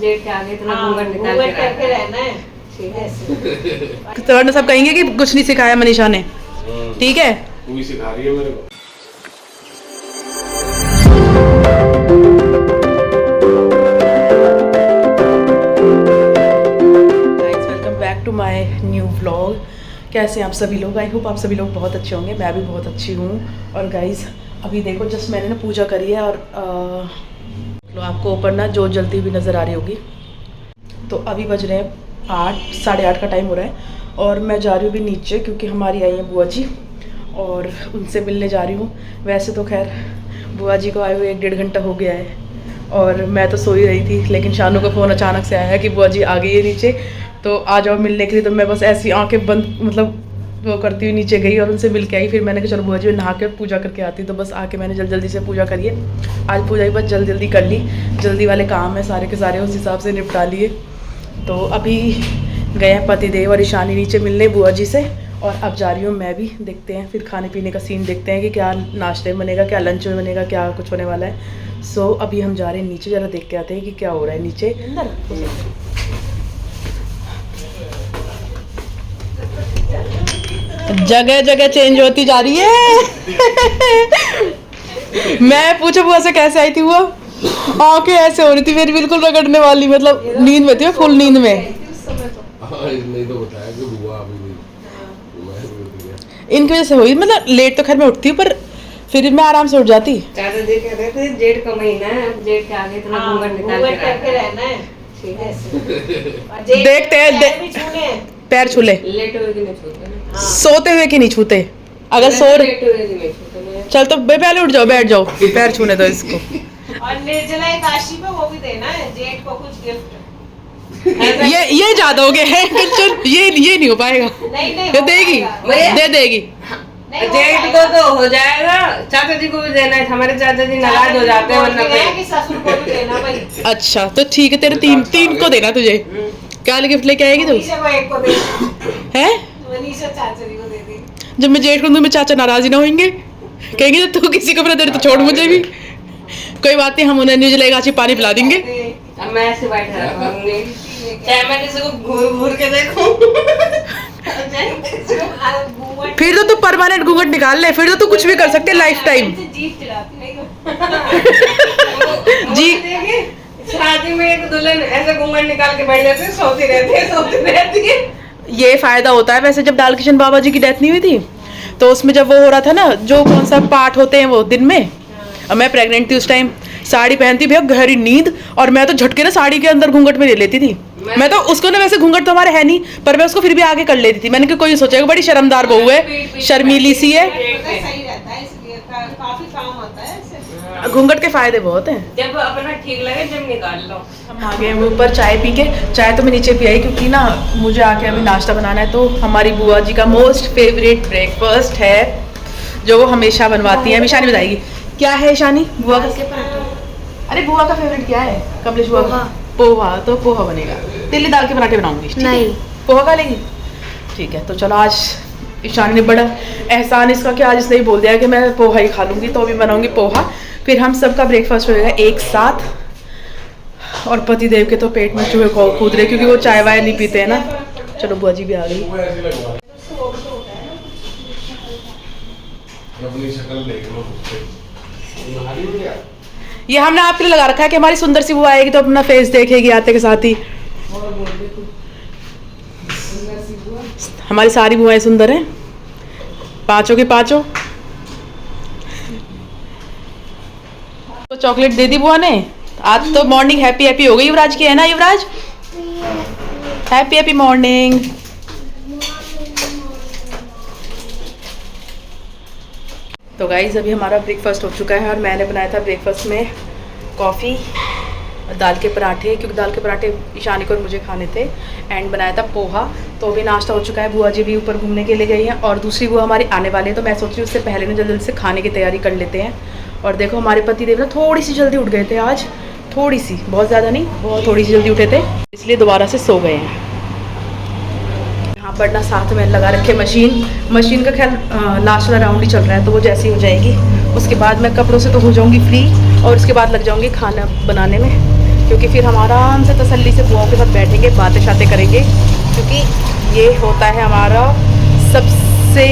जेठ के आगे इतना घूंघट निकाल के रहना है। तो वरना सब कहेंगे कि कुछ नहीं सिखाया मनीषा ने। ठीक है, तू ही सिखा रही है मेरे को। Welcome back to my new vlog. कैसे हैं आप सभी लोग? आई होप आप सभी लोग बहुत अच्छे होंगे। मैं भी बहुत अच्छी हूँ। और गाइज अभी देखो जस्ट मैंने ना पूजा करी है और आपको ऊपर ना जो जलती हुई नज़र आ रही होगी। तो अभी बज रहे हैं 8, साढ़े 8 का टाइम हो रहा है और मैं जा रही हूँ अभी नीचे क्योंकि हमारी आई हैं बुआ जी और उनसे मिलने जा रही हूँ। वैसे तो खैर बुआ जी को आए हुए 1-1.5 घंटा हो गया है और मैं तो सो ही रही थी, लेकिन शानू का फ़ोन अचानक से आया है कि बुआ जी आ गई है नीचे, तो आ जाओ मिलने के लिए। तो मैं बस ऐसी आंखें बंद मतलब वो करती हुई नीचे गई और उनसे मिल के आई। फिर मैंने कहा चलो बुआ जी नहा के पूजा करके आती, तो बस आके मैंने जल्दी से पूजा करी है। आज पूजा ही बस जल्दी कर ली, जल्दी वाले काम है सारे के सारे उस हिसाब से निपटा लिए। तो अभी गए हैं पतिदेव और ईशानी नीचे मिलने बुआ जी से और अब जा रही हूँ मैं भी। देखते हैं फिर खाने पीने का सीन देखते हैं कि क्या नाश्ते में बनेगा, क्या लंच में बनेगा, क्या कुछ होने वाला है। सो अभी हम जा रहे हैं नीचे, ज़रा देख के आते हैं कि क्या हो रहा है नीचे। अंदर जगह जगह चेंज होती जा रही है। मैं पूछो बुआ से कैसे आई थी वो, आंखें ऐसे हो रही थी मेरी बिल्कुल रगड़ने वाली, मतलब नींद में थी, फुल नींद में। नहीं तो बताया कि बुआ अभी नहीं। इनकी वजह से हुई, मतलब लेट तो खैर मैं उठती हूँ पर फिर मैं आराम से उठ जाती। चाचा जी कह रहे थे जेठ का महीना है, जेठ के आगे इतना घूंघट निकाल के रहना है। देखते हैं पैर छूले, लेट हुए कि नहीं छूते ना? सोते हुए कि नहीं छूते। अगर सो रहे लेट हुए कि नहीं छूते? चल तो पहले उठ जाओ, बैठ जाओ, पैर छूने दो इसको। और निर्जला एकादशी पे वो भी देना है जेठ को कुछ गिफ्ट। ये ज्यादा हो गया है, ये नहीं हो पाएगा। नहीं ये देगी, दे देगी। जेठ को तो हो जाएगा, चाचा जी को भी देना है। हमारे चाचा जी नाराज हो जाते हैं वरना कि ससुर को भी देना भाई। अच्छा तो ठीक है, तेरे तीन को देना तुझे। क्या गिफ्ट लेके आएगी तू? मनीषा को एक को दे, हैं? मनीषा चाचा जी को दे दे। जब मैं जेठ को दूं, मैं चाचा नाराज ही ना होंगे, कहेंगे तू किसी को दे तो छोड़ मुझे भी। कोई बात नहीं, हम उन्हें न्यूज लेगा पानी पिला देंगे। अब मैं ऐसे बैठा रहूंगी, चाहे मैं किसी को घूर के देखूं। फिर तो तू परमानेंट घूंघट निकाल ले, फिर तो तू कुछ भी कर सकते लाइफ टाइम। जी शादी में एक दुल्हन ऐसे घूंघट निकाल के बैठ जाती है, सोती रहती है। ये फायदा होता है। वैसे जब दालकिशन बाबा जी की डेथ नहीं हुई थी तो उसमें जब वो हो रहा था ना, जो कौन सा पाठ होते हैं वो दिन में, और मैं प्रेग्नेंट थी उस टाइम, साड़ी पहनती भैया गहरी नींद, और मैं तो झटके ना साड़ी के अंदर घूंघट में ले लेती थी। मैं तो उसको ना, वैसे घूंघट तो हमारे है नहीं, पर मैं उसको फिर भी आगे कर लेती थी। मैंने कहा कोई सोचेगा बड़ी शर्मदार बहू है, शर्मीली सी है। सही रहता है, इसलिए काफी काम होता है इससे। घूंघट के फायदे बहुत हैं। जब अपना ठीक लगे जब निकाल लो। हम आ गए ऊपर चाय पी के। चाय तो मैं नीचे पी आई क्योंकि ना मुझे आके अभी नाश्ता बनाना है। तो हमारी बुआ जी का मोस्ट फेवरेट ब्रेकफास्ट है जो वो हमेशा बनवाती हैं। अभी ईशानी बताएगी क्या है। ईशानी बुआ का, अरे बुआ का फेवरेट क्या है? कमलेश बुआ का पोहा। तो पोहा बनेगा, तिल्ली दाल के पराठे बनाऊंगी। नहीं पोहा खा लेगी? ठीक है, तो चलो आज ईशानी ने बड़ा एहसान इसका कि आज इसने ही बोल दिया कि मैं पोहा ही खा लूँगी, तो अभी बनाऊंगी पोहा। फिर हम सबका ब्रेकफास्ट होएगा एक साथ। और पतिदेव के तो पेट में चूहे कूद रहे क्योंकि वो चाय वाय नहीं पीते हैं ना। चलो बुआ जी भी आ गई। अपनी शक्ल देख लो। ये हमने आपके लिए लगा रखा है कि हमारी सुंदर सी बुआ आएगी तो अपना फेस देखेगी आते के साथ ही। हमारी सारी बुआएं सुंदर हैं, पांचों की पांचों। तो चॉकलेट दे दी बुआ ने। आज तो मॉर्निंग हैप्पी हो गई युवराज की, है ना युवराज? Happy morning. तो गाइज अभी हमारा ब्रेकफास्ट हो चुका है और मैंने बनाया था ब्रेकफास्ट में कॉफ़ी, दाल के पराठे, क्योंकि दाल के पराठे ईशानी को और मुझे खाने थे, एंड बनाया था पोहा। तो अभी नाश्ता हो चुका है। बुआ जी भी ऊपर घूमने के लिए गई हैं और दूसरी बुआ हमारी आने वाली है, तो मैं सोच रही हूँ उससे पहले ना जल्दी से खाने की तैयारी कर लेते हैं। और देखो हमारे पतिदेव ना थोड़ी सी जल्दी उठ गए थे आज, थोड़ी सी, बहुत ज़्यादा नहीं, बहुत थोड़ी सी जल्दी उठे थे, इसलिए दोबारा से सो गए हैं। यहाँ पर ना साथ में लगा रखे मशीन का खैर लास्ट वाला राउंड ही चल रहा है, तो वो जैसी हो जाएगी उसके बाद मैं कपड़ों से तो हो जाऊँगी फ्री और उसके बाद लग जाऊँगी खाना बनाने में। क्योंकि फिर हम आराम से तसल्ली से बुआओं के साथ बैठेंगे, बातें शातें करेंगे, क्योंकि ये होता है हमारा सबसे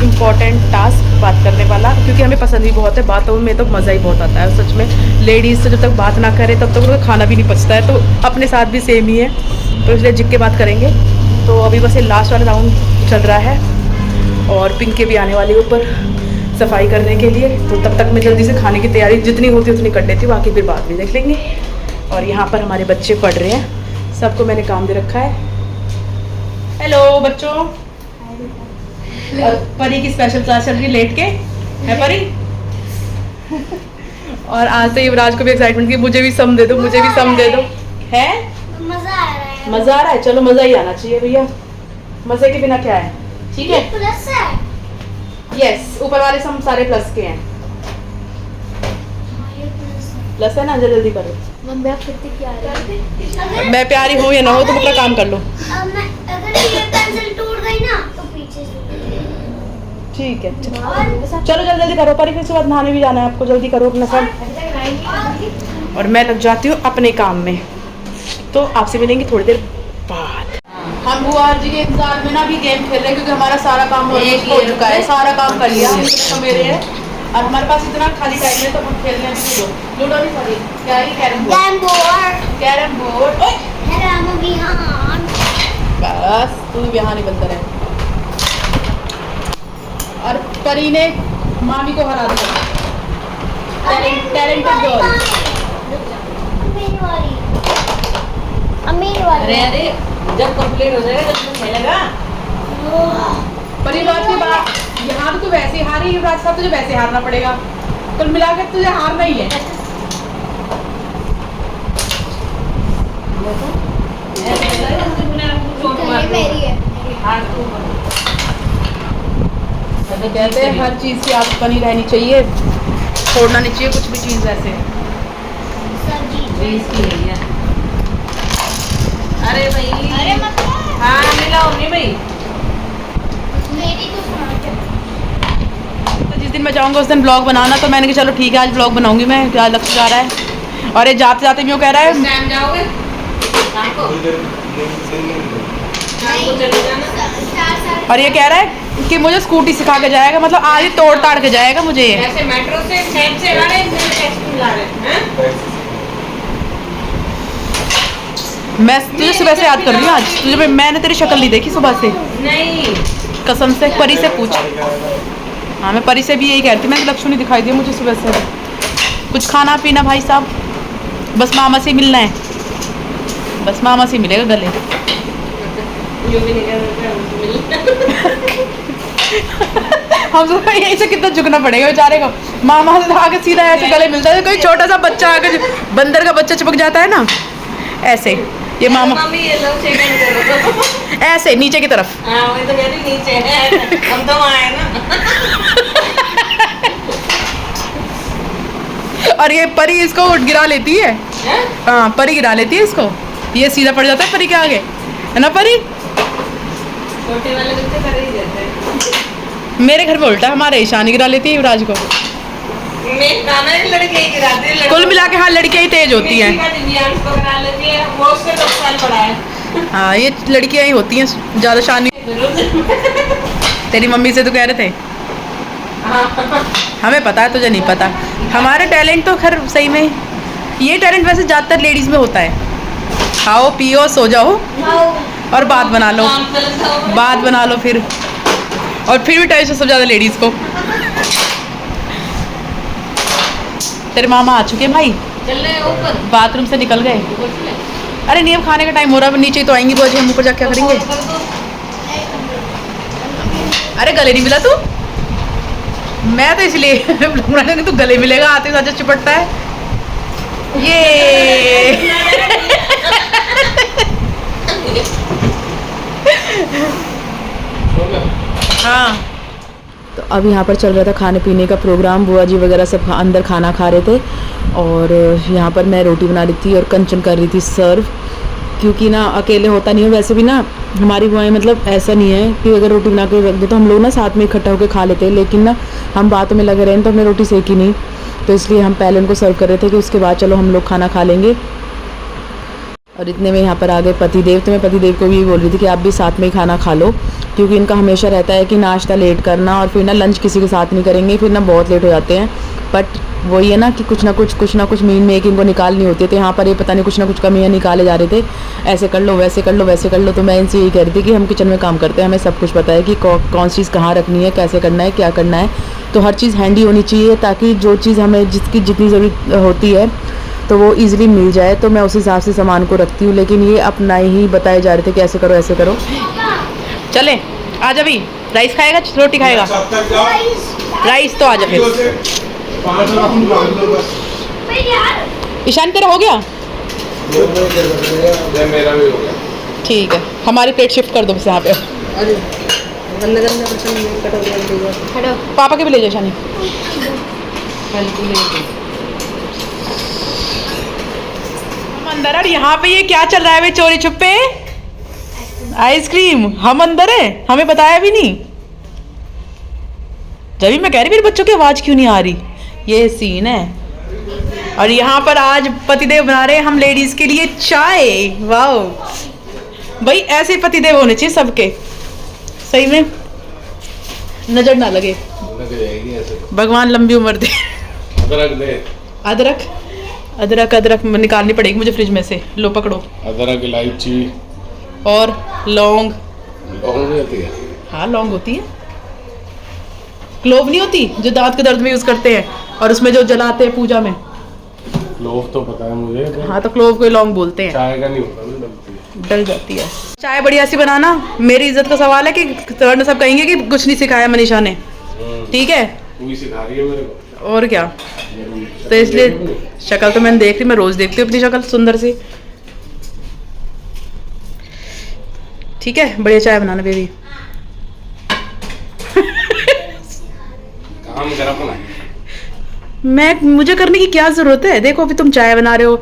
इम्पॉर्टेंट टास्क, बात करने वाला। क्योंकि हमें पसंद भी बहुत है, बातों में तो मज़ा ही बहुत आता है सच में। लेडीज़ से जब तक बात ना करे तब तक उनका खाना भी नहीं पचता है, तो अपने साथ भी सेम ही है, तो इसलिए जिक के बात करेंगे। तो अभी बस ये लास्ट वाला राउंड चल रहा है और पिंक के भी आने वाली ऊपर सफाई करने के लिए, तो तब तक मैं जल्दी से खाने की तैयारी जितनी होती है उतनी कर लेती हूँ, बाकी फिर बाद में देख लेंगे। और यहाँ पर हमारे बच्चे पढ़ रहे हैं, सबको मैंने काम दे रखा है। हेलो बच्चों, और परी की स्पेशल क्लास चल रही है लेट के, है परी? और आज तो युवराज को भी एक्साइटमेंट की, मुझे भी सम दे दो, मुझे भी सम दे दो। है मजा आ रहा है। मज़ा आ रहा है, चलो मज़ा ही आना चाहिए भैया, मज़े के बिना क्या है, ठीक है? प्लस है। यस, ऊपर वाले सम सारे प्लस के हैं। प्लस है ना, जल्दी करो। मम्मी आप कितनी प्यारी है। मैं प्यारी हूँ या ना हो, तुम अपना काम कर लो। अगर ये पेंसिल टूट गई ना तो पीछे से ठीक है, चलो जल्दी जल्दी करो, परी फिर से बाद नहाने भी जाना है आपको, जल्दी करो अपना सब। और मैं लग जाती हूँ अपने काम में, तो आपसे मिलेंगे थोड़ी देर बाद। हम बुआ जी के इंतजार में ना भी गेम खेल रहे हैं, क्योंकि हमारा सारा काम हो चुका है, सारा काम कर लिया मेरे है, और हमारे पास इतना खाली टाइम है, तो हम खेल रहे हैं लूडो नहीं, सॉरी क्या ही कैरम बोर्ड। बस तू भी यहाँ नहीं बनता रहे। और परी ने मामी को हरा दिया, टैलेंटेड गर्ल। अरे अरे जब कंप्लीट हो जाएगा जब तुम खेलेगा परिवार की बात, यहाँ तो वैसे ही हारी, युवराज साहब तुझे वैसे हारना पड़ेगा, कुल मिलाकर तुझे हारना ही है। तो कहते हैं हर चीज़ की आदत बनी रहनी चाहिए, छोड़ना नहीं चाहिए कुछ भी चीज़ ऐसे। अरे भाई, अरे मत हाँ मिलाओ नहीं भाई। मेरी तो तो जिस दिन मैं जाऊँगा उस दिन ब्लॉग बनाना, तो मैंने कहा चलो ठीक है आज ब्लॉग बनाऊंगी मैं, क्या लक्ष्य जा रहा है। और ये जाते जाते यूँ कह रहा है, टाइम जाओगे शाम को, शाम को चले जाना। और ये कह रहा है कि मुझे स्कूटी सिखा के जाएगा, मतलब आज ही तोड़ ताड़ के जाएगा मुझे। ऐसे मेट्रो से ट्रेन से आ रहे हैं, ला रहे हैं। मैं तुझे सुबह से याद कर रही हूँ आज, तुझे मैंने तेरी शक्ल नहीं देखी सुबह से, नहीं कसम से। परी से पूछ, हाँ मैं परी से भी यही कहती, मैं लक्ष्य नहीं दिखाई दी मुझे सुबह से। कुछ खाना पीना भाई साहब, बस मामा से मिलना है, बस मामा से मिलेगा गले। हम सब यही से कितना झुकना पड़ेगा बेचारे को, मामा से आके सीधा ऐसे गले मिलता है, कोई छोटा सा बच्चा आके, बंदर का बच्चा चिपक जाता है ना ऐसे, ये मामा मम्मी ये लो सेकंड करो ऐसे नीचे की तरफ। हाँ वही तो कहती नीचे है, हम तो वहाँ है ना। और ये परी इसको गिरा लेती है, हाँ परी गिरा लेती है इसको, ये सीधा पड़ जाता है परी के आगे, है ना परी? छोटे वाले बच्चे कर ही देते हैं। मेरे घर में उल्टा, हमारे ईशानी गिरा लेती है युवराज को। मैं गाना ही लड़के ही गिराते हैं, कुल मिला के हाँ लड़कियाँ ही तेज होती हैं। मेरी का दिव्यांश को करा लेती है, वो उससे 2 साल बड़ा है। हाँ ये लड़कियाँ ही होती हैं ज़्यादा शानी। तेरी मम्मी से तो कह रहे थे, हमें पता है तुझे नहीं पता, हमारे टैलेंट तो खैर सही में, ये टैलेंट वैसे ज़्यादातर लेडीज़ में होता है, खाओ पियो सो जाओ और बात बना लो, बात बना लो फिर, और फिर भी टेंशन सब ज़्यादा लेडीज़ को। तेरे मामा आ चुके हैं भाई, चल रहे हैं ऊपर, बाथरूम से निकल गए। अरे नहीं अब खाने का टाइम हो रहा है, नीचे ही तो आएंगी बोझे, हम ऊपर जाके क्या करेंगे? अरे गले नहीं मिला तू, मैं तो इसलिए तू गले मिलेगा, आते साथ चिपटता है ये। हाँ तो अब यहाँ पर चल रहा था खाने पीने का प्रोग्राम, बुआ जी वगैरह सब अंदर खाना खा रहे थे, और यहाँ पर मैं रोटी बना रही थी और कंचन कर रही थी सर्व, क्योंकि ना अकेले होता नहीं है। वैसे भी ना हमारी बुआएं मतलब ऐसा नहीं है कि अगर रोटी बना के रख दो तो हम लोग ना साथ में इकट्ठा होकर खा लेते हैं, लेकिन ना हम बातों में लगे रहे तो हमने रोटी सेकी नहीं, तो इसलिए हम पहले उनको सर्व कर रहे थे कि उसके बाद चलो हम लोग खाना खा लेंगे। और इतने में यहाँ पर आ गए पतिदेव। तो मैं पतिदेव को भी बोल रही थी कि आप भी साथ में ही खाना खा लो, क्योंकि इनका हमेशा रहता है कि नाश्ता लेट करना और फिर ना लंच किसी के साथ नहीं करेंगे, फिर ना बहुत लेट हो जाते हैं। बट वही है ना कि कुछ ना कुछ मीन में एक इनको निकालनी होती है। तो यहाँ पर ये पता नहीं कुछ ना कुछ कमियाँ निकाले जा रहे थे, ऐसे कर लो वैसे कर लो वैसे कर लो। तो मैं इनसे यही कह रही थी कि हम किचन में काम करते हैं, हमें सब कुछ पता है कि कौन सी चीज़ कहाँ रखनी है, कैसे करना है, क्या करना है। तो हर चीज़ हैंडी होनी चाहिए ताकि जो चीज़ हमें जिसकी जितनी ज़रूरत होती है तो वो ईज़िली मिल जाए। तो मैं उस हिसाब से सामान को रखती हूँ, लेकिन ये अपना ही बताए जा रहे थे कि ऐसे करो ऐसे करो। चले आज अभी राइस खाएगा रोटी खाएगा? राइस तो आज फिर। ईशान तेरा हो गया? मेरा भी हो गया। ठीक है, हमारी प्लेट शिफ्ट कर दो बस यहाँ पे। पापा के भी ले जाओ ईशानी। हम अंदर और यहाँ पे ये क्या चल रहा है वे चोरी छुपे? आइसक्रीम। हम अंदर है, हमें बताया भी नहीं। जब मैं कह रही मेरे बच्चों की आवाज़ क्यों नहीं आ रही। ये सीन है। और यहाँ पर आज पतिदेव बना रहे हैं हम लेडीज के लिए चाय। वाह भाई, ऐसे पतिदेव होने चाहिए सबके, सही में नजर ना लगे। लग जाएगी ऐसे तो। भगवान लंबी उम्र दे। अदरक दे। अदरक अदरक अदरक निकालनी पड़ेगी मुझे फ्रिज में से। लो पकड़ो। अदरक, इलायची और लौंग। लौंग नहीं होती है? हाँ लौंग होती है। क्लोव नहीं होती जो दांत के दर्द में यूज करते हैं और उसमें जो जलाते हैं पूजा में? क्लोव तो पता है मुझे। हाँ तो क्लोव को लौंग बोलते हैं। चाय का नहीं होता ना, डलती है। डल जाती है चाय। बढ़िया सी बनाना। मेरी इज्जत का सवाल है कि सर सब कहेंगे कि कुछ नहीं सिखाया मनीषा ने। ठीक है, तू ही सिखा रही है मेरे को। और क्या। तो इसलिए शक्ल तो मैंने देख रही, मैं रोज देखती हूँ अपनी शक्ल सुंदर सी। ठीक है, बढ़िया चाय बनाना बेबी। काम कर अपना। मुझे करने की क्या जरूरत है? देखो अभी तुम चाय बना रहे हो,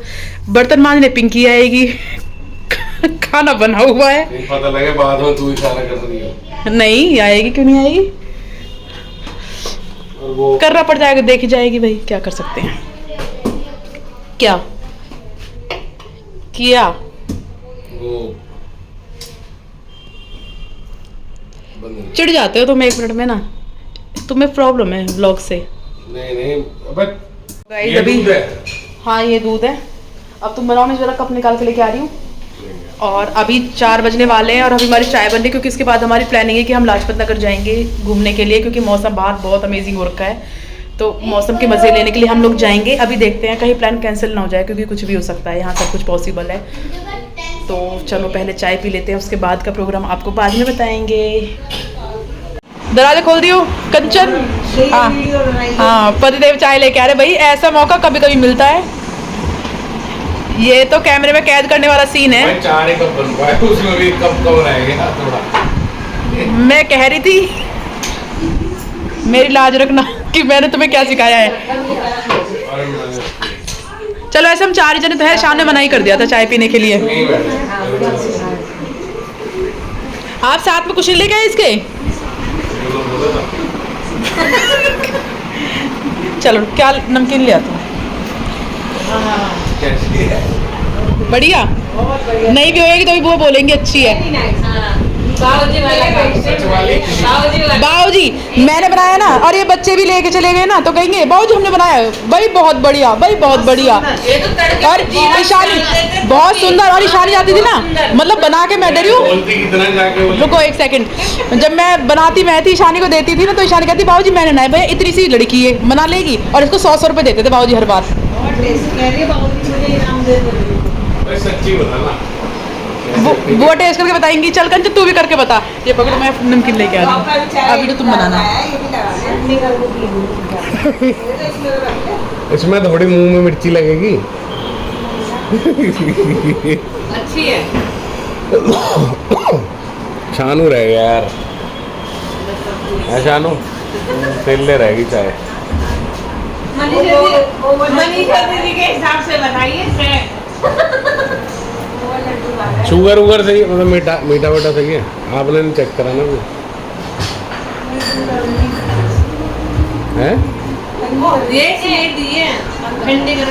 बर्तन मांजने पिंकी आएगी, खाना बना हुआ है। नहीं पता लगे बाद में तू इशारा कर रही हो। नहीं आएगी, क्यों नहीं आएगी? और वो करना पड़ जाएगा, देखी जाएगी भाई, क्या कर सकते हैं। क्या किया? वो चिढ़ जाते हो तुम 1 मिनट में ना, तुम्हें प्रॉब्लम है व्लॉग से। नहीं अबे गाइस अभी हाँ ये दूध है। अब तुम बनाओ, मैं जरा कप निकाल के लेके आ रही हूँ। और अभी 4 बजने वाले हैं और अभी हमारी चाय बन रही है, क्योंकि इसके बाद हमारी प्लानिंग है कि हम लाजपत नगर जाएंगे घूमने के लिए, क्योंकि मौसम बाहर बहुत अमेजिंग हो रखा है। तो मौसम के मज़े लेने के लिए हम लोग जाएंगे। अभी देखते हैं कहीं प्लान कैंसिल ना हो जाए, क्योंकि कुछ भी हो सकता है, यहाँ सब कुछ पॉसिबल है। तो चलो पहले चाय पी लेते हैं, उसके बाद का प्रोग्राम आपको बाद में बताएंगे। दरवाजा खोल दियो कंचन। हाँ पतिदेव चाय लेके आ रहे। भाई ऐसा मौका कभी कभी मिलता है। ये तो कैमरे में कैद करने वाला सीन है। चार ही कप बन पाए, उसमें भी कप कम रहेगा थोड़ा। मैं कह रही थी मेरी लाज रखना कि मैंने तुम्हें क्या सिखाया है। चलो ऐसे हम 4 जने तो है, शाम ने मना ही कर दिया था चाय पीने के लिए। आप साथ में कुछ नहीं ले गए इसके? चलो क्या नमकीन ले आता हूँ। बढ़िया नहीं भी होएगी तो भी वो बोलेंगे अच्छी है। बाबूजी मैंने बनाया ना, और ये बच्चे भी लेके चले गए ना तो कहेंगे बाबूजी हमने बनाया भाई, बहुत बढ़िया भाई, बहुत बढ़िया। और ईशानी बहुत सुंदर, और ईशानी आती थी ना, मतलब बना के मैं दे रही हूँ। रुको 1 सेकंड, जब मैं बनाती मैं थी ईशानी को देती थी ना, तो ईशानी कहती बाबूजी मैंने बनाया। भैया इतनी सी लड़की है बना लेगी, और इसको 100 रुपये देते थे बाबूजी हर बार। सच्ची बताना, वो टेस्ट करके बताएंगी। चल कंचन तू भी करके बता। ये पकड़ो मैं नमकीन लेके आ रही हूँ, अभी तो तुम बनाना। इसमें थोड़ी मुंह में मिर्ची लगेगी। अच्छी है। शानू रहेगा यार, है शानू, तेले रहेगी चाय। मनीषा दीदी के हिसाब से बताइए। शुगर वुगर सही, मतलब मीठा मीठा सही है? आपने नहीं चेक करा ना वो? है ये दिए ठंडे कर